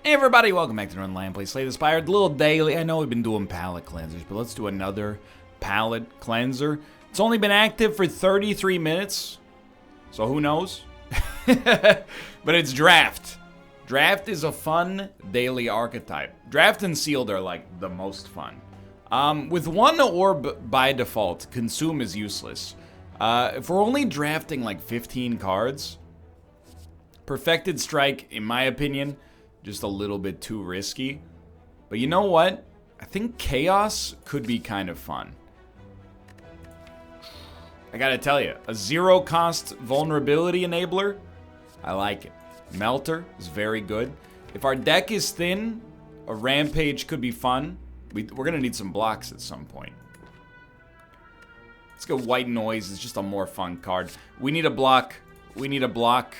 Hey everybody, welcome back to Northernlion. Play Slay the Spire. A little daily. I know we've been doing palette cleansers, but let's do another palette cleanser. It's only been active for 33 minutes, so who knows? But it's draft. Draft is a fun daily archetype. Draft and sealed are like the most fun. With one orb by default, consume is useless. If we're only drafting like 15 cards, Perfected Strike, in my opinion, just a little bit too risky. But you know what? I think Chaos could be kind of fun. I gotta tell you, a zero-cost vulnerability enabler, I like it. Melter is very good. If our deck is thin, a Rampage could be fun. We're gonna need some blocks at some point. Let's go White Noise. It's just a more fun card. We need a block. We need a block.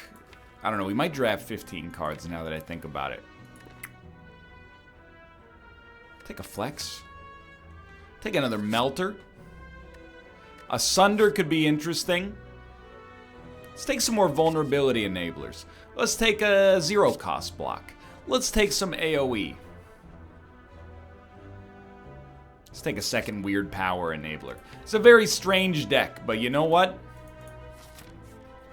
I don't know. We might draft 15 cards now that I think about it. Take a Flex. Take another Melter. A Sunder could be interesting. Let's take some more vulnerability enablers. Let's take a zero-cost block. Let's take some AoE. Let's take a second weird power enabler. It's a very strange deck, but you know what?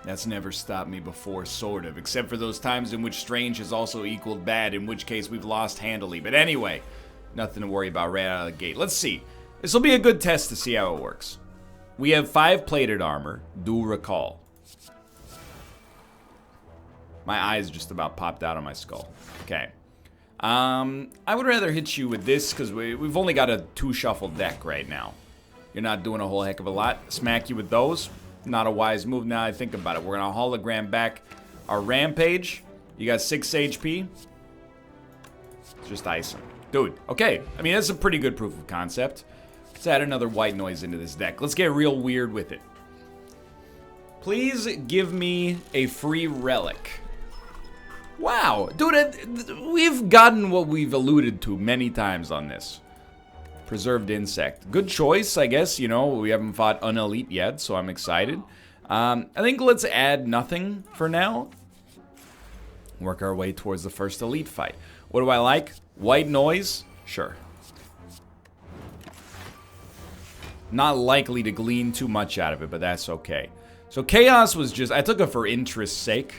That's never stopped me before, sort of. Except for those times in which strange has also equaled bad, in which case we've lost handily. But anyway, nothing to worry about right out of the gate. Let's see. This will be a good test to see how it works. We have 5 plated armor. Do recall. My eyes just about popped out of my skull. Okay. I would rather hit you with this because we've only got a 2-shuffle deck right now. You're not doing a whole heck of a lot. Smack you with those. Not a wise move now I think about it. We're going to hologram back our Rampage. You got 6 HP. Just ice him. Dude, okay. I mean, that's a pretty good proof of concept. Let's add another White Noise into this deck. Let's get real weird with it. Please give me a free relic. Wow, dude, we've gotten what we've alluded to many times on this. Preserved Insect. Good choice, I guess. You know, we haven't fought Unelite yet, so I'm excited. I think let's add nothing for now. Work our way towards the first Elite fight. What do I like? White Noise? Sure. Not likely to glean too much out of it, but that's okay. So Chaos was just... I took it for interest's sake.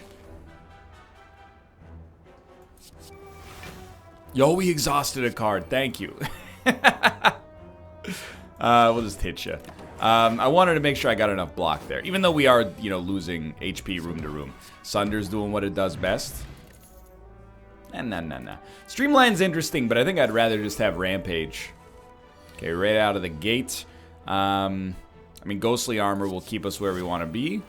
Yo, we exhausted a card. Thank you. We'll just hit you. I wanted to make sure I got enough block there. Even though we are, you know, losing HP room to room. Sunder's doing what it does best. Nah. Streamline's interesting, but I think I'd rather just have Rampage. Okay, right out of the gate. I mean, Ghostly Armor will keep us where we want to be.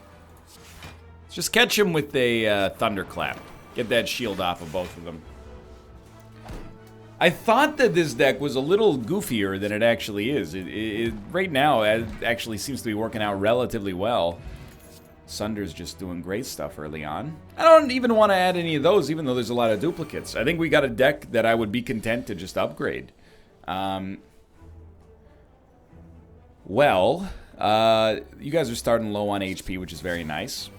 Let's just catch him with a Thunderclap. Get that shield off of both of them. I thought that this deck was a little goofier than it actually is. Right now, it actually seems to be working out relatively well. Sunder's just doing great stuff early on. I don't even want to add any of those, even though there's a lot of duplicates. I think we got a deck that I would be content to just upgrade. Well, you guys are starting low on HP, which is very nice.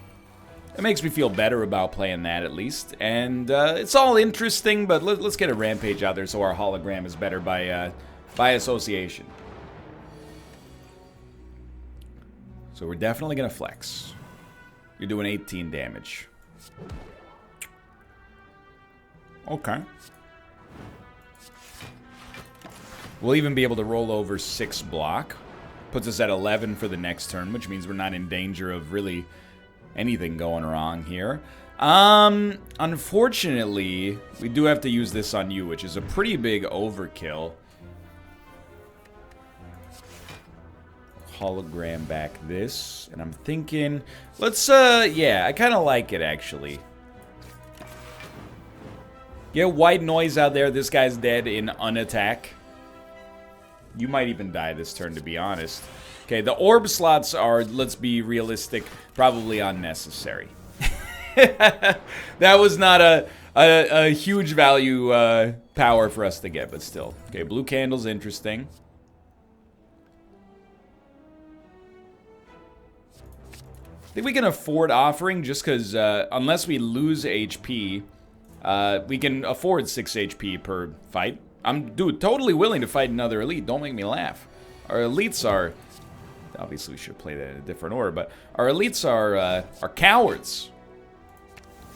It makes me feel better about playing that, at least. And it's all interesting, but let's get a Rampage out there so our hologram is better by association. So we're definitely going to flex. You're doing 18 damage. Okay. We'll even be able to roll over 6 block. Puts us at 11 for the next turn, which means we're not in danger of really... anything going wrong here. Unfortunately, we do have to use this on you, which is a pretty big overkill. Hologram back this, and I'm thinking, let's, yeah, I kind of like it, actually. Get White Noise out there. This guy's dead in unattack. You might even die this turn, to be honest. Okay, the orb slots are, let's be realistic, probably unnecessary. That was not a huge value power for us to get, but still. Okay, blue candle's interesting. I think we can afford offering just because unless we lose HP, We can afford 6 HP per fight. I'm, dude, totally willing to fight another elite. Don't make me laugh. Our elites are... Obviously, we should play that in a different order, but our elites are cowards.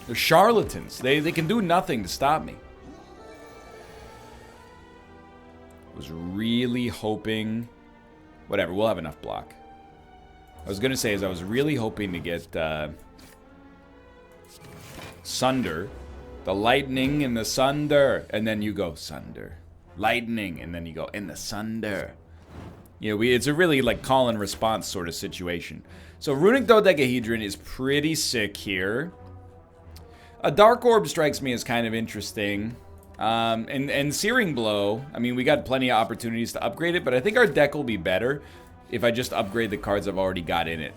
They're charlatans. They can do nothing to stop me. I was really hoping... Whatever, we'll have enough block. I was going to say is I was really hoping to get Sunder. The lightning and the sunder. And then you go Sunder. Lightning. And then you go in the Sunder. You know, it's a really like call and response sort of situation. So Runic Dodecahedron is pretty sick here. A Dark Orb strikes me as kind of interesting. And Searing Blow, I mean, we got plenty of opportunities to upgrade it, but I think our deck will be better if I just upgrade the cards I've already got in it.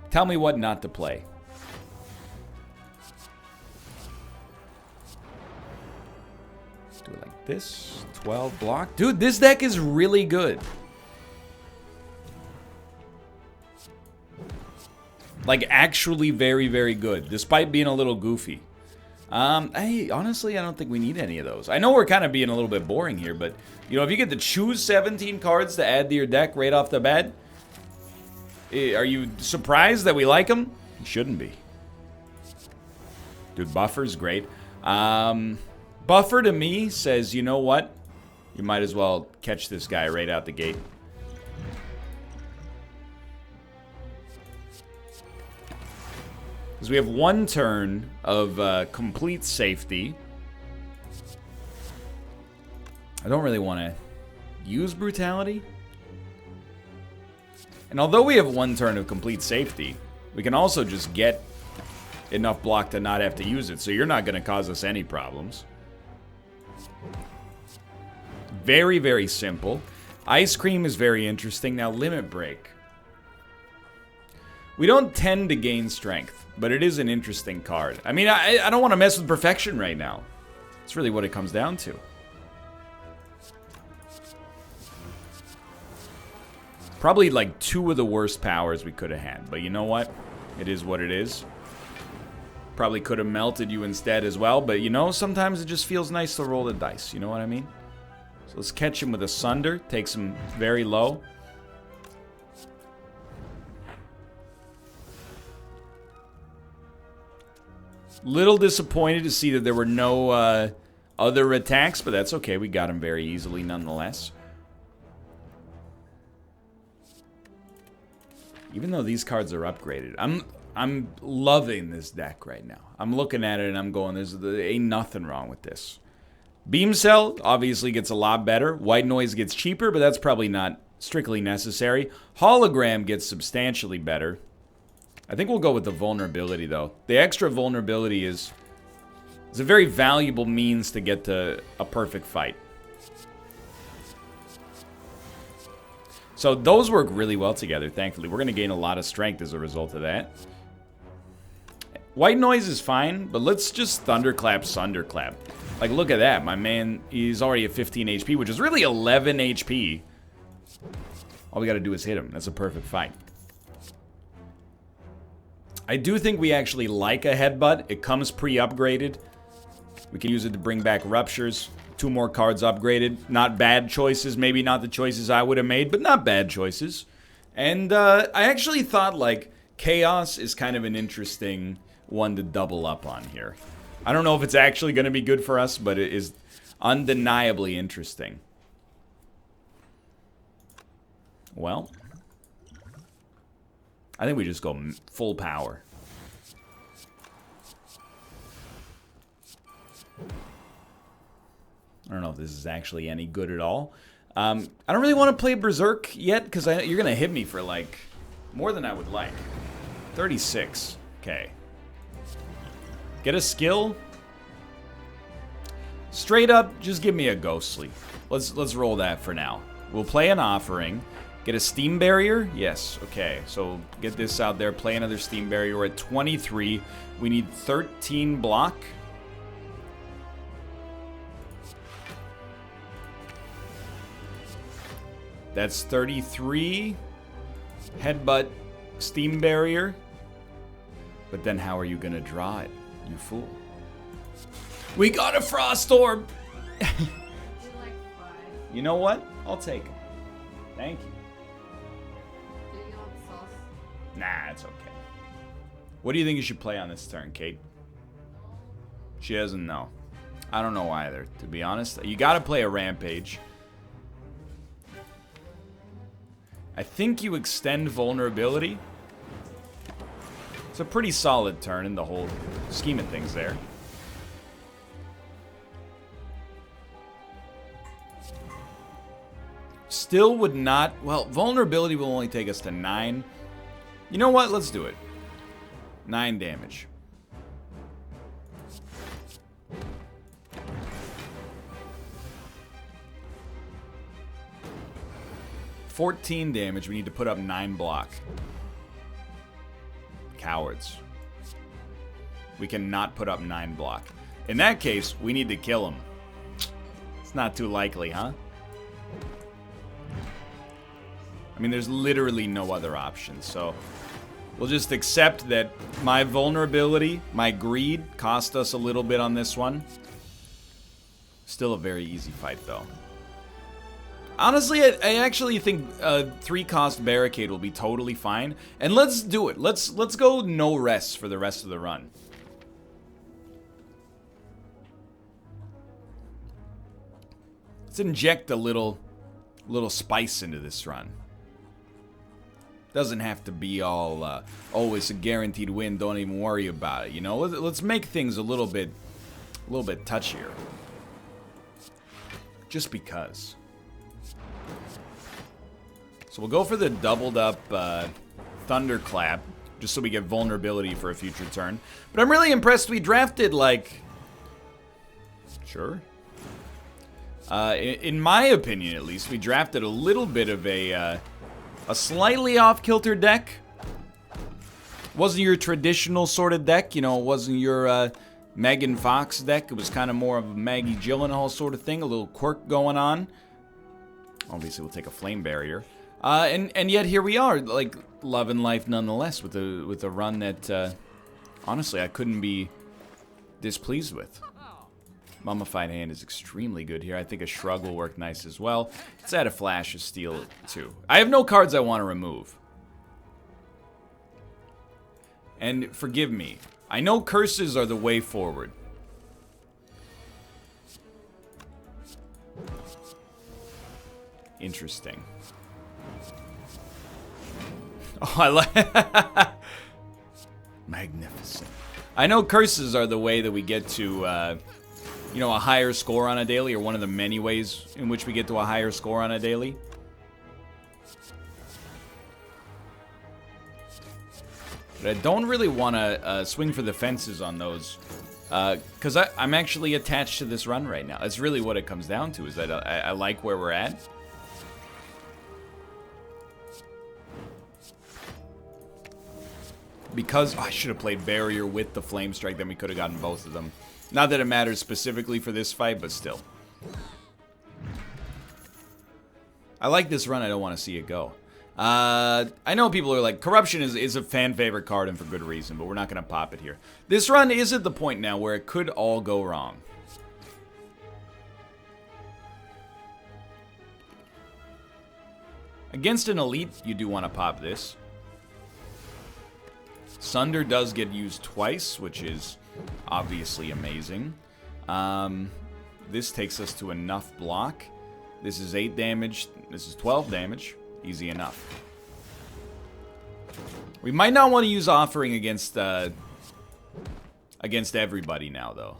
Tell me what not to play. Do it like this. 12 block. Dude, this deck is really good. Like, actually very, very good, despite being a little goofy. Honestly, I don't think we need any of those. I know we're kind of being a little bit boring here, but, you know, if you get to choose 17 cards to add to your deck right off the bat, are you surprised that we like them? You shouldn't be. Dude, Buffer's great. Buffer to me says, you know what? You might as well catch this guy right out the gate. Because we have one turn of complete safety. I don't really want to use Brutality. And although we have one turn of complete safety, we can also just get enough block to not have to use it. So you're not going to cause us any problems. Very, very simple. Ice Cream is very interesting. Now, Limit Break. We don't tend to gain strength, but it is an interesting card. I mean, I don't want to mess with Perfection right now. That's really what it comes down to. Probably like 2 of the worst powers we could have had, but you know what? It is what it is. Probably could have melted you instead as well, but you know, sometimes it just feels nice to roll the dice. You know what I mean? So let's catch him with a Sunder. Takes him very low. Little disappointed to see that there were no other attacks, but that's okay. We got him very easily nonetheless. Even though these cards are upgraded, I'm loving this deck right now. I'm looking at it and I'm going, there ain't nothing wrong with this. Beam Cell obviously gets a lot better. White Noise gets cheaper, but that's probably not strictly necessary. Hologram gets substantially better. I think we'll go with the vulnerability, though. The extra vulnerability is a very valuable means to get to a perfect fight. So those work really well together, thankfully. We're going to gain a lot of strength as a result of that. White Noise is fine, but let's just Thunderclap, Sunderclap. Like, look at that. My man, he's already at 15 HP, which is really 11 HP. All we got to do is hit him. That's a perfect fight. I do think we actually like a Headbutt. It comes pre-upgraded. We can use it to bring back Ruptures. 2 more cards upgraded. Not bad choices. Maybe not the choices I would have made, but not bad choices. And I actually thought, like, Chaos is kind of an interesting one to double up on here. I don't know if it's actually going to be good for us, but it is undeniably interesting. Well, I think we just go full power. I don't know if this is actually any good at all. I don't really want to play Berserk yet, because you're going to hit me for, like, more than I would like. 36. Okay. Get a skill. Straight up, just give me a Ghostly. Let's roll that for now. We'll play an Offering. Get a Steam Barrier? Yes. Okay, so get this out there. Play another Steam Barrier. We're at 23. We need 13 block. That's 33. Headbutt, Steam Barrier. But then how are you gonna draw it, you fool? We got a Frost Orb! You know what? I'll take it. Thank you. Nah, it's okay. What do you think you should play on this turn, Kate? She doesn't know. I don't know either, to be honest. You gotta play a Rampage. I think you extend vulnerability. It's a pretty solid turn in the whole scheme of things there. Still would not... Well, vulnerability will only take us to 9. You know what? Let's do it. 9 damage. $14 damage. We need to put up 9 block. Cowards. We cannot put up 9 block. In that case, we need to kill him. It's not too likely, huh? I mean, there's literally no other option, so we'll just accept that my vulnerability, my greed, cost us a little bit on this one. Still a very easy fight, though. Honestly, I actually think 3-cost Barricade will be totally fine. And let's do it. Let's go no rest for the rest of the run. Let's inject a little spice into this run. Doesn't have to be all, oh, it's a guaranteed win, don't even worry about it, you know? Let's make things a little bit touchier. Just because. So we'll go for the doubled up Thunderclap, just so we get vulnerability for a future turn. But I'm really impressed we drafted, like... Sure. In my opinion, at least, we drafted a little bit of a slightly off-kilter deck. Wasn't your traditional sort of deck, you know, it wasn't your Megan Fox deck. It was kind of more of a Maggie Gyllenhaal sort of thing, a little quirk going on. Obviously, we'll take a Flame Barrier. And yet here we are, like, loving life nonetheless with a run that, honestly, I couldn't be displeased with. Mummified Hand is extremely good here. I think a Shrug will work nice as well. Let's add a Flash of Steel, too. I have no cards I want to remove. And forgive me, I know curses are the way forward. Interesting. Oh, I like... Magnificent. I know curses are the way that we get to, you know, a higher score on a daily, or one of the many ways in which we get to a higher score on a daily. But I don't really want to swing for the fences on those, because I'm actually attached to this run right now. That's really what it comes down to, is that I like where we're at. Because I should have played Barrier with the Flame Strike, then we could have gotten both of them. Not that it matters specifically for this fight, but still. I like this run. I don't want to see it go. I know people are like, Corruption is a fan favorite card, and for good reason, but we're not going to pop it here. This run is at the point now where it could all go wrong. Against an Elite, you do want to pop this. Sunder does get used twice, which is obviously amazing. This takes us to enough block. This is 8 damage. This is 12 damage. Easy enough. We might not want to use Offering against everybody now, though.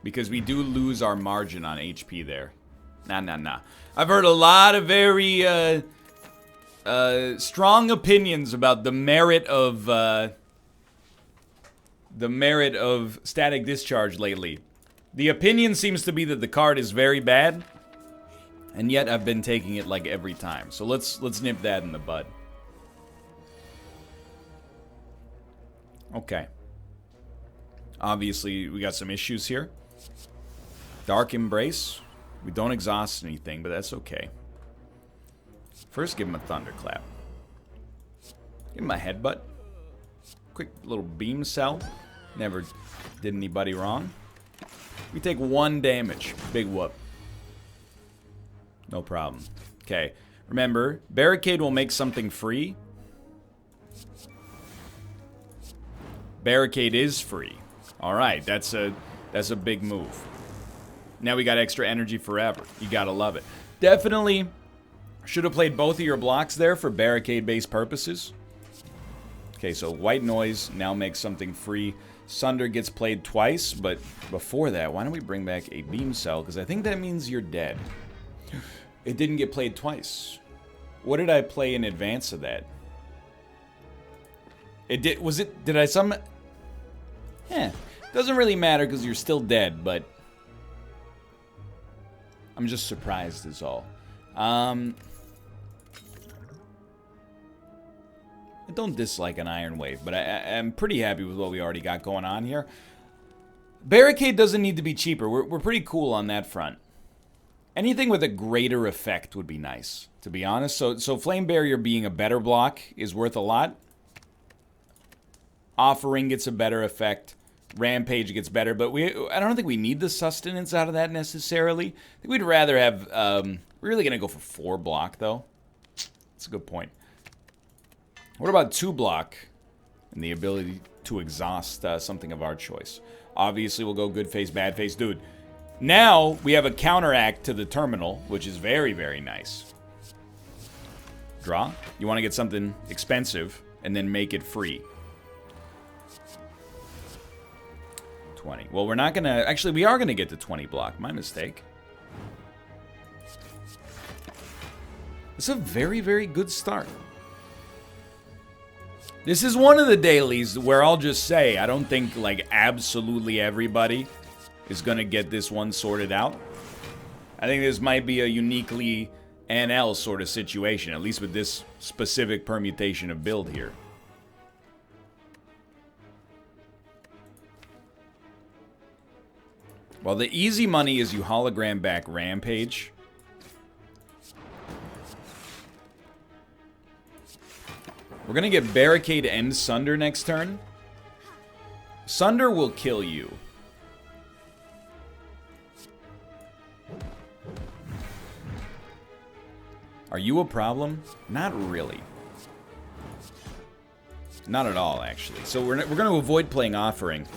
Because we do lose our margin on HP there. Nah. I've heard a lot of very... strong opinions about the merit of Static Discharge lately. The opinion seems to be that the card is very bad, and yet I've been taking it like every time. So let's nip that in the bud. Okay. Obviously, we got some issues here. Dark Embrace. We don't exhaust anything, but that's okay. First, give him a Thunderclap. Give him a headbutt. Quick little beam cell. Never did anybody wrong. We take 1 damage. Big whoop. No problem. Okay. Remember, barricade will make something free. Barricade is free. Alright, that's a big move. Now we got extra energy forever. You gotta love it. Definitely should have played both of your blocks there for barricade-based purposes. Okay, so white noise now makes something free. Sunder gets played twice, but before that, why don't we bring back a beam cell? Because I think that means you're dead. It didn't get played twice. What did I play in advance of that? It did. Was it? Did I some? Doesn't really matter because you're still dead. But I'm just surprised is all. I don't dislike an Iron Wave, but I'm pretty happy with what we already got going on here. Barricade doesn't need to be cheaper. We're pretty cool on that front. Anything with a greater effect would be nice, to be honest. So Flame Barrier being a better block is worth a lot. Offering gets a better effect. Rampage gets better, but I don't think we need the sustenance out of that necessarily. I think we'd rather have... we're really going to go for 4 block, though. That's a good point. What about 2 block and the ability to exhaust something of our choice? Obviously, we'll go good face, bad face. Dude, now we have a counteract to the terminal, which is very, very nice. Draw. You want to get something expensive and then make it free. 20. Well, we're not going to... Actually, we are going to get to 20 block. My mistake. It's a very, very good start. This is one of the dailies where I'll just say, I don't think, like, absolutely everybody is going to get this one sorted out. I think this might be a uniquely NL sort of situation, at least with this specific permutation of build here. Well, the easy money is you hologram back Rampage. We're going to get Barricade and Sunder next turn. Sunder will kill you. Are you a problem? Not really. Not at all, actually. So we're going to avoid playing Offering.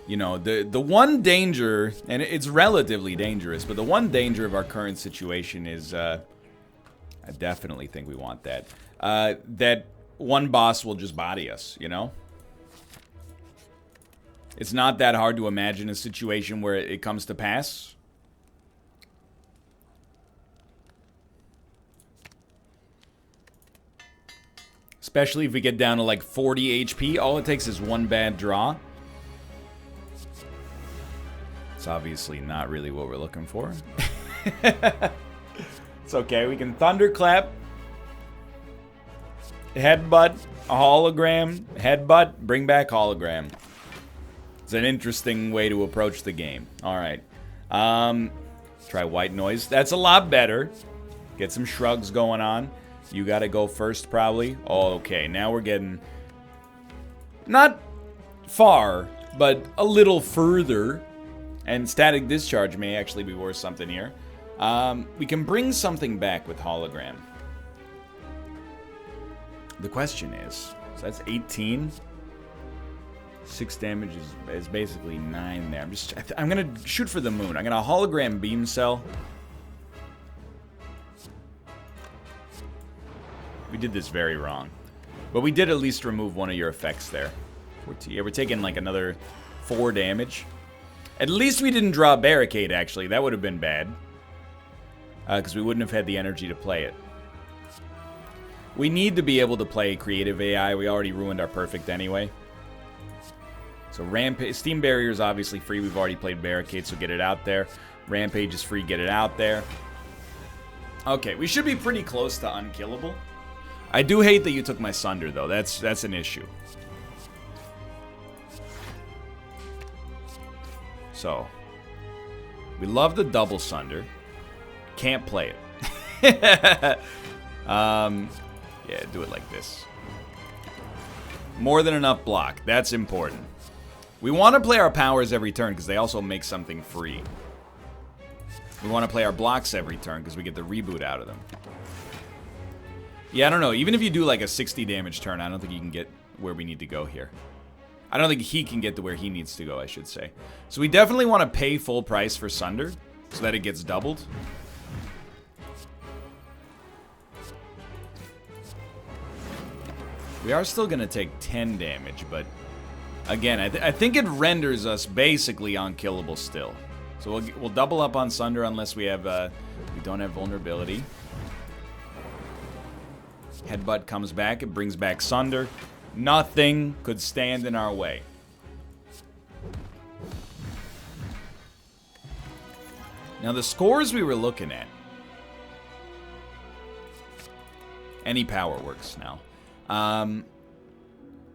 You know, the one danger, and it's relatively dangerous, but the one danger of our current situation is, I definitely think we want that. That one boss will just body us, you know? It's not that hard to imagine a situation where it comes to pass. Especially if we get down to like 40 HP, all it takes is one bad draw. It's obviously not really what we're looking for. It's okay, we can Thunderclap. Headbutt, a hologram, headbutt, bring back hologram. It's an interesting way to approach the game. Alright. Try white noise. That's a lot better. Get some shrugs going on. You gotta go first, probably. Oh, okay, now we're getting... not far, but a little further. And Static Discharge may actually be worth something here. We can bring something back with hologram. The question is, so that's 18. 6 damage is basically 9 there. I'm gonna shoot for the moon. I'm gonna hologram beam cell. We did this very wrong, but we did at least remove one of your effects there. Yeah, we're taking like another 4 damage. At least we didn't draw Barricade. Actually, that would have been bad because we wouldn't have had the energy to play it. We need to be able to play creative AI. We already ruined our perfect anyway. So Rampage, Steam Barrier is obviously free. We've already played Barricade, so get it out there. Rampage is free, get it out there. Okay, we should be pretty close to unkillable. I do hate that you took my Sunder, though. That's an issue. So, we love the double Sunder. Can't play it. Yeah, do it like this. More than enough block. That's important. We want to play our powers every turn because they also make something free. We want to play our blocks every turn because we get the reboot out of them. Yeah, I don't know. Even if you do like a 60 damage turn, I don't think you can get where we need to go here. I don't think he can get to where he needs to go, I should say. So we definitely want to pay full price for Sunder so that it gets doubled. We are still going to take 10 damage, but again, I think it renders us basically unkillable still. So we'll double up on Sunder unless we have we don't have vulnerability. Headbutt comes back. It brings back Sunder. Nothing could stand in our way. Now the scores we were looking at. Any power works now.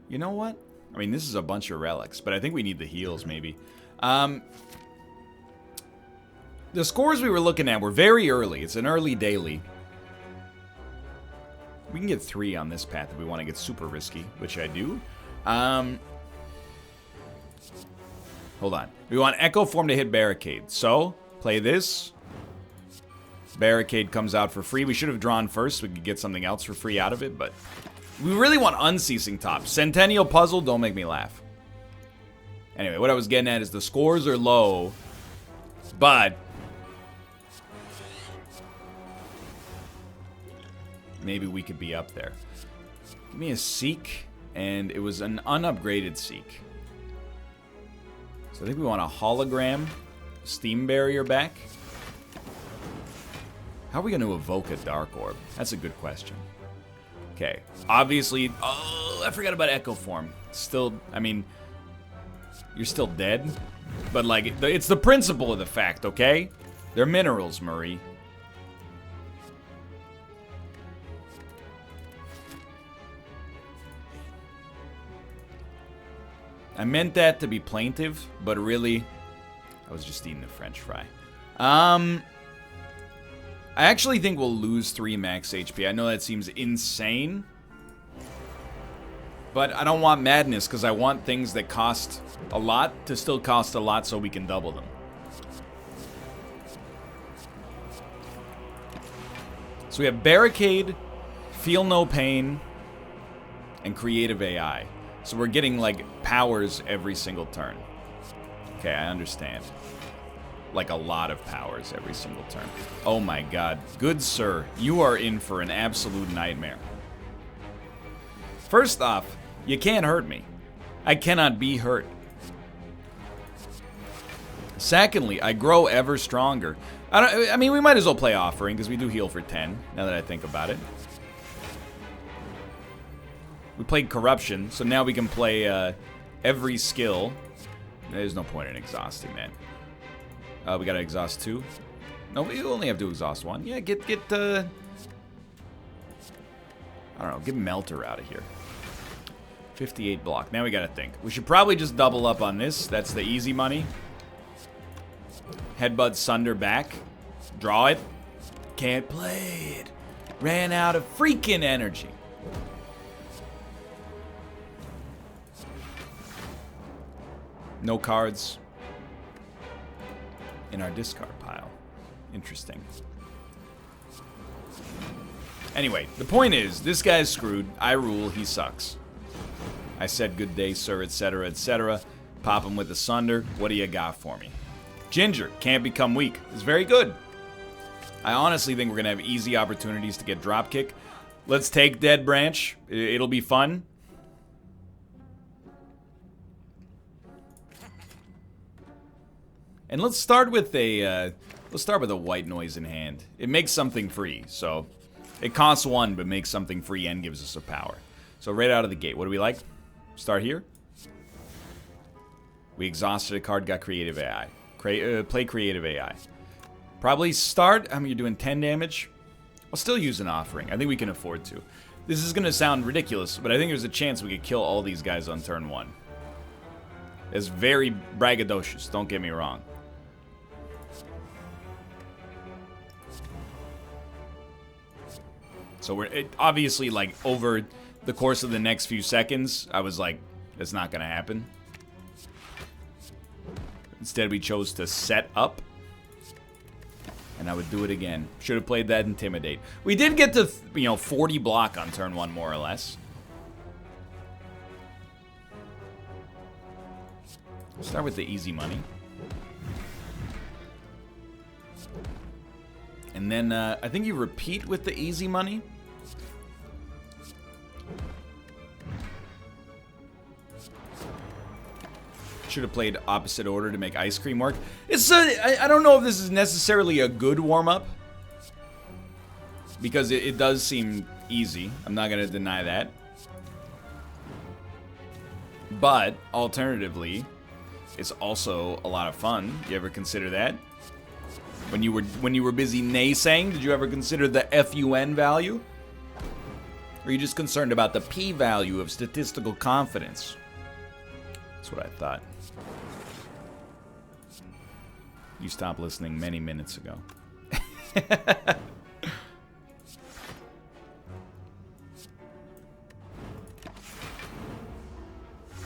You know what? I mean, this is a bunch of relics, but I think we need the heals maybe. The scores we were looking at were very early. It's an early daily. We can get 3 on this path if we want to get super risky, which I do. Hold on. We want Echo Form to hit Barricade. So, play this. Barricade comes out for free. We should have drawn first. We could get something else for free out of it, but we really want Unceasing Top. Centennial Puzzle, don't make me laugh. Anyway, what I was getting at is the scores are low, but maybe we could be up there. Give me a Seek, and it was an unupgraded Seek. So I think we want a Hologram, Steam Barrier back. How are we going to evoke a Dark Orb? That's a good question. Okay, obviously, oh, I forgot about Echo Form. Still, I mean, you're still dead, but like, it's the principle of the fact, okay? They're minerals, Murray. I meant that to be plaintive, but really, I was just eating a French fry. I actually think we'll lose 3 max HP. I know that seems insane, but I don't want madness because I want things that cost a lot to still cost a lot so we can double them. So we have Barricade, Feel No Pain, and Creative AI. So we're getting, like, powers every single turn. Okay, I understand. Like, a lot of powers every single turn. Oh my god. Good sir, you are in for an absolute nightmare. First off, you can't hurt me. I cannot be hurt. Secondly, I grow ever stronger. I mean, we might as well play Offering, because we do heal for 10, now that I think about it. We played Corruption, so now we can play every skill. There's no point in exhausting that. We gotta exhaust 2. No, we only have to exhaust 1. Yeah, get I don't know, get Melter out of here. 58 block. Now we gotta think. We should probably just double up on this. That's the easy money. Headbutt Sunder back. Draw it. Can't play it. Ran out of freaking energy. No cards in our discard pile. Interesting. Anyway, the point is, this guy's screwed. I rule, he sucks. I said good day, sir, etc., etc. Pop him with the Sunder. What do you got for me? Ginger, can't become weak. It's very good. I honestly think we're going to have easy opportunities to get Dropkick. Let's take Dead Branch. It'll be fun. And let's start with a white noise in hand. It makes something free, so it costs 1 but makes something free and gives us a power. So right out of the gate, what do we like? Start here. We exhausted a card, got Creative AI. Play Creative AI. Probably start. I mean, you're doing 10 damage. I'll still use an Offering. I think we can afford to. This is gonna sound ridiculous, but I think there's a chance we could kill all these guys on turn 1. It's very braggadocious. Don't get me wrong. So we're obviously like over the course of the next few seconds, I was like, that's not going to happen. Instead, we chose to set up. And I would do it again. Should have played that Intimidate. We did get to, 40 block on turn 1, more or less. Start with the easy money. And then, I think you repeat with the easy money. Should have played opposite order to make ice cream work. I don't know if this is necessarily a good warm-up. Because it does seem easy. I'm not going to deny that. But, alternatively, it's also a lot of fun. You ever consider that? When you were busy naysaying, did you ever consider the FUN value? Or are you just concerned about the p-value of statistical confidence? That's what I thought. You stopped listening many minutes ago.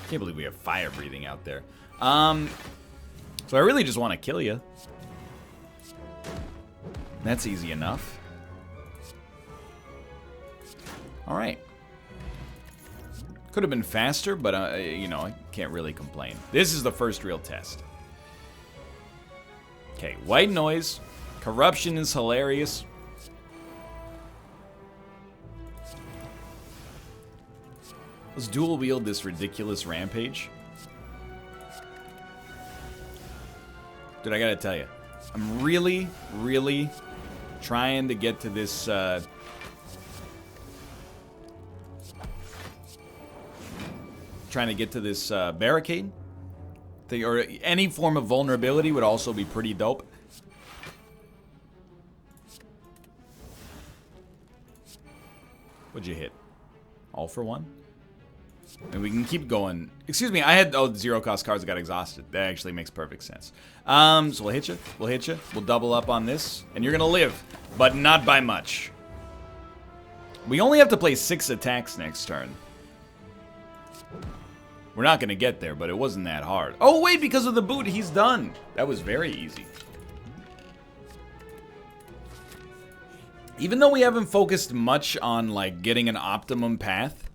Can't believe we have fire breathing out there. So I really just want to kill you. That's easy enough. Alright. Could have been faster, but, I can't really complain. This is the first real test. Okay, white noise. Corruption is hilarious. Let's dual wield this ridiculous rampage. Dude, I gotta tell you, I'm really, really trying to get to this, barricade. Or any form of vulnerability would also be pretty dope. What'd you hit? All for one? And we can keep going. Excuse me, I had zero cost cards that got exhausted. That actually makes perfect sense. So we'll hit you. We'll hit you. We'll double up on this. And you're gonna live, but not by much. We only have to play 6 attacks next turn. We're not gonna get there, but it wasn't that hard. Oh wait, because of the boot, he's done. That was very easy. Even though we haven't focused much on, like, getting an optimum path,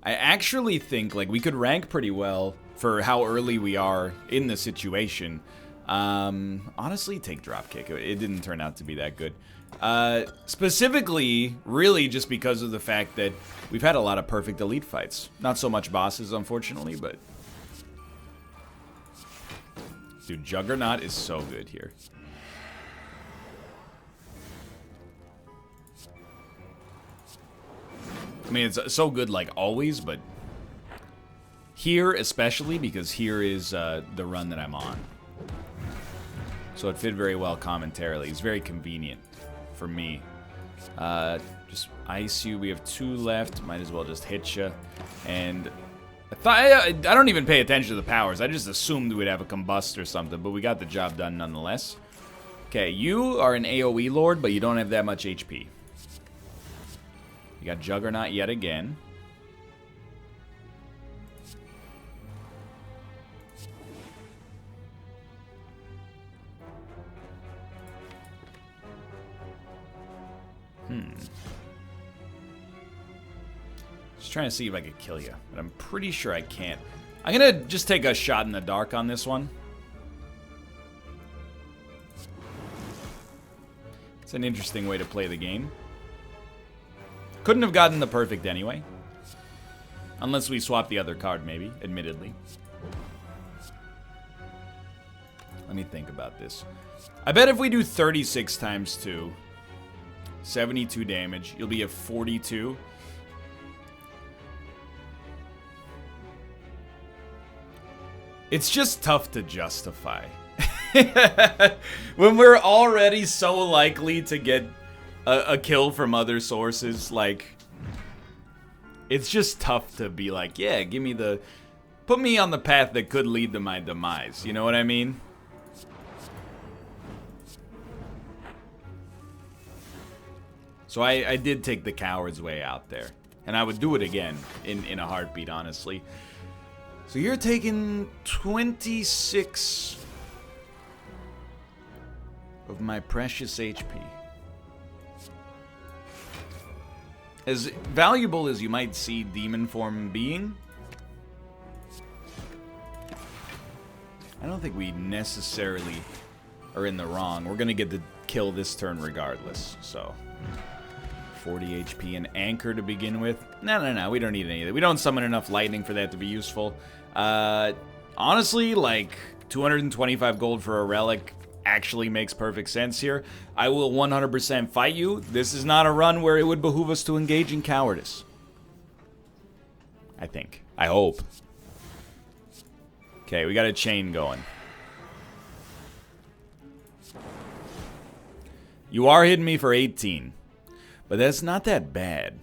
I actually think, like, we could rank pretty well for how early we are in the situation. Honestly, take dropkick. It didn't turn out to be that good. Specifically, really just because of the fact that we've had a lot of perfect elite fights. Not so much bosses, unfortunately, but... Dude, Juggernaut is so good here. I mean, it's so good, like, always, but... Here, especially, because here is the run that I'm on. So it fit very well commentarily. It's very convenient for me. Just ice you. We have 2 left. Might as well just hit you. And I don't even pay attention to the powers. I just assumed we'd have a combust or something, but we got the job done nonetheless. Okay, you are an AoE lord, but you don't have that much HP. You got Juggernaut yet again. Just trying to see if I could kill you, but I'm pretty sure I can't. I'm gonna just take a shot in the dark on this one. It's an interesting way to play the game. Couldn't have gotten the perfect anyway. Unless we swap the other card, maybe, admittedly. Let me think about this. I bet if we do 36 times 2, 72 damage, you'll be at 42. It's just tough to justify. When we're already so likely to get a kill from other sources, like, it's just tough to be like, yeah, give me the... Put me on the path that could lead to my demise, you know what I mean? So I did take the coward's way out there. And I would do it again in a heartbeat, honestly. So you're taking 26 of my precious HP. As valuable as you might see demon form being, I don't think we necessarily are in the wrong. We're going to get the kill this turn regardless. So 40 HP and anchor to begin with. No, we don't need any of that. We don't summon enough lightning for that to be useful. Honestly, like 225 gold for a relic actually makes perfect sense here. I will 100% fight you. This is not a run where it would behoove us to engage in cowardice. I think. I hope. Okay, we got a chain going. You are hitting me for 18. But that's not that bad.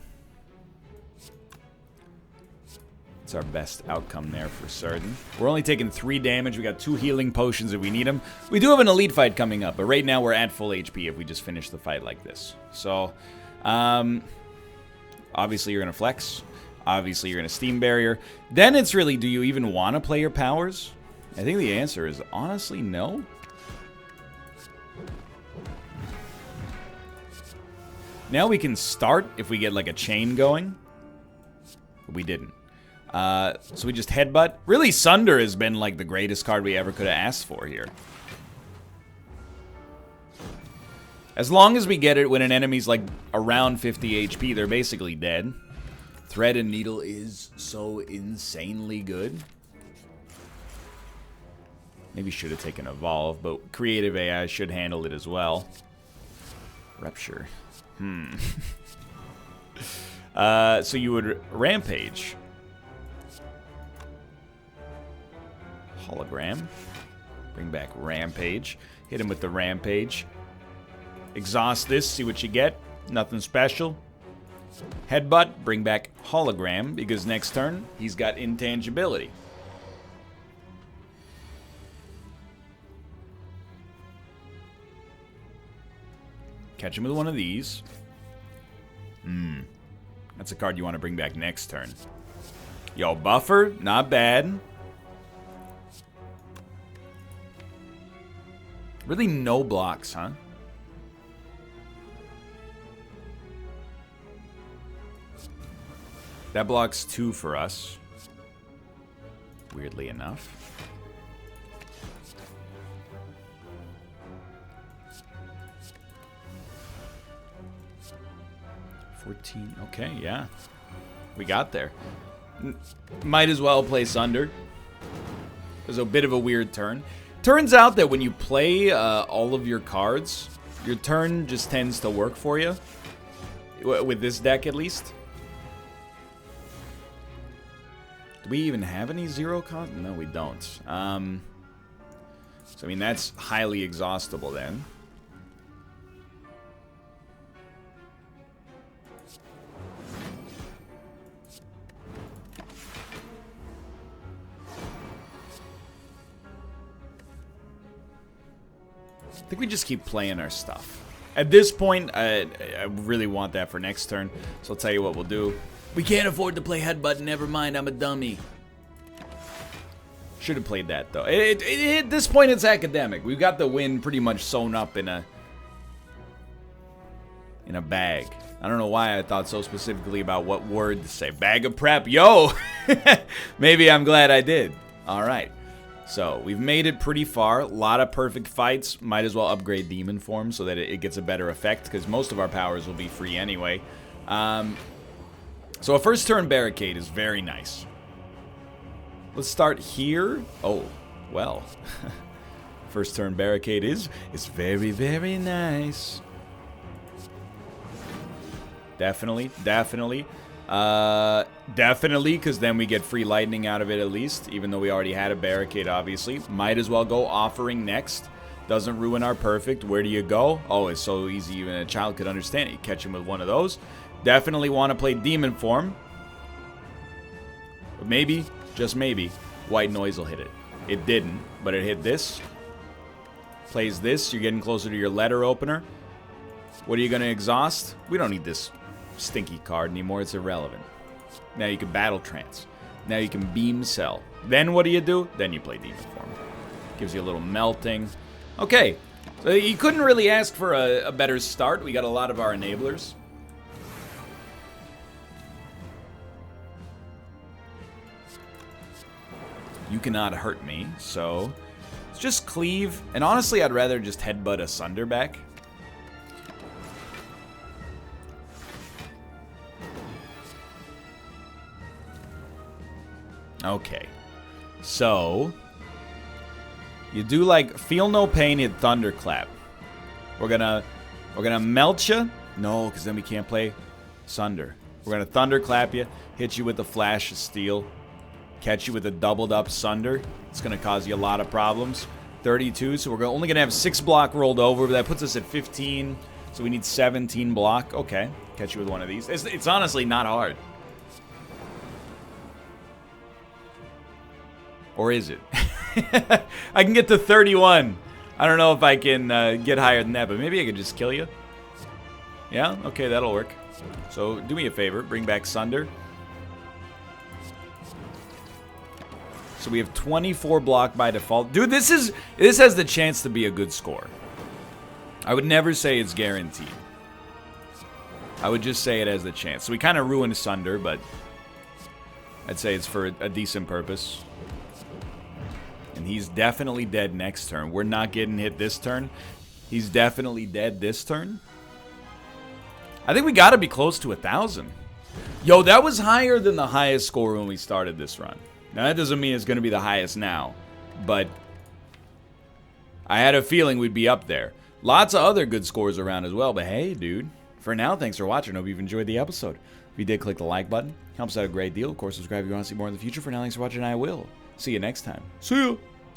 It's our best outcome there for certain. We're only taking 3 damage. We got 2 healing potions if we need them. We do have an elite fight coming up, but right now we're at full HP if we just finish the fight like this. So, obviously you're going to flex. Obviously you're going to steam barrier. Then it's really, do you even want to play your powers? I think the answer is honestly no. Now we can start if we get like a chain going. But we didn't. So we just headbutt. Really, Sunder has been like the greatest card we ever could have asked for here. As long as we get it when an enemy's like around 50 HP, they're basically dead. Thread and Needle is so insanely good. Maybe should have taken Evolve, but Creative AI should handle it as well. Rupture. So you would Rampage. Hologram. Bring back Rampage. Hit him with the Rampage. Exhaust this, see what you get. Nothing special. Headbutt, bring back Hologram, because next turn, he's got Intangibility. Catch him with one of these. That's a card you want to bring back next turn. Yo, Buffer, not bad. Really no blocks, huh? That blocks 2 for us. Weirdly enough. Okay, yeah. We got there. Might as well play Sunder. It was a bit of a weird turn. Turns out that when you play all of your cards, your turn just tends to work for you. With this deck, at least. Do we even have any 0 cost? No, we don't. So, I mean, that's highly exhaustible then. I think we just keep playing our stuff. At this point, I really want that for next turn, so I'll tell you what we'll do. We can't afford to play Headbutt, never mind, I'm a dummy. Should have played that, though. At this point, it's academic. We've got the win pretty much sewn up in a bag. I don't know why I thought so specifically about what word to say. Bag of prep, yo! Maybe I'm glad I did. All right. So, we've made it pretty far. A lot of perfect fights. Might as well upgrade Demon Form so that it gets a better effect, because most of our powers will be free anyway. So a first turn Barricade is very nice. Let's start here. Oh, well. First turn Barricade is very, very nice. Definitely. Definitely, because then we get free lightning out of it at least, even though we already had a Barricade, obviously. Might as well go Offering next. Doesn't ruin our perfect. Where do you go? Oh, it's so easy even a child could understand it. You catch him with one of those. Definitely want to play Demon Form. But maybe, just maybe, White Noise will hit it. It didn't, but it hit this. Plays this. You're getting closer to your letter opener. What are you going to exhaust? We don't need this stinky card anymore. It's irrelevant. Now you can battle trance. Now you can beam cell. Then what do? Then you play demon form. Gives you a little melting. Okay, so you couldn't really ask for a better start. We got a lot of our enablers. You cannot hurt me, so let's just cleave. And honestly, I'd rather just headbutt Asunder back. Okay, so you do like feel no pain, hit thunderclap. We're gonna melt you. No, because then we can't play Sunder. We're gonna thunderclap you, hit you with the flash of steel, catch you with a doubled up Sunder. It's gonna cause you a lot of problems. 32, so we're only gonna have 6 block rolled over, but that puts us at 15. So we need 17 block. Okay, catch you with one of these. It's honestly not hard. Or is it? I can get to 31. I don't know if I can get higher than that, but maybe I could just kill you. Yeah? Okay, that'll work. So do me a favor. Bring back Sunder. So we have 24 block by default. Dude, this has the chance to be a good score. I would never say it's guaranteed. I would just say it has the chance. So we kind of ruined Sunder, but I'd say it's for a decent purpose. And he's definitely dead next turn. We're not getting hit this turn. He's definitely dead this turn. I think we got to be close to 1,000. Yo, that was higher than the highest score when we started this run. Now, that doesn't mean it's going to be the highest now. But I had a feeling we'd be up there. Lots of other good scores around as well. But hey, dude. For now, thanks for watching. Hope you've enjoyed the episode. If you did, click the like button. Helps out a great deal. Of course, subscribe if you want to see more in the future. For now, thanks for watching. I will see you next time. See ya.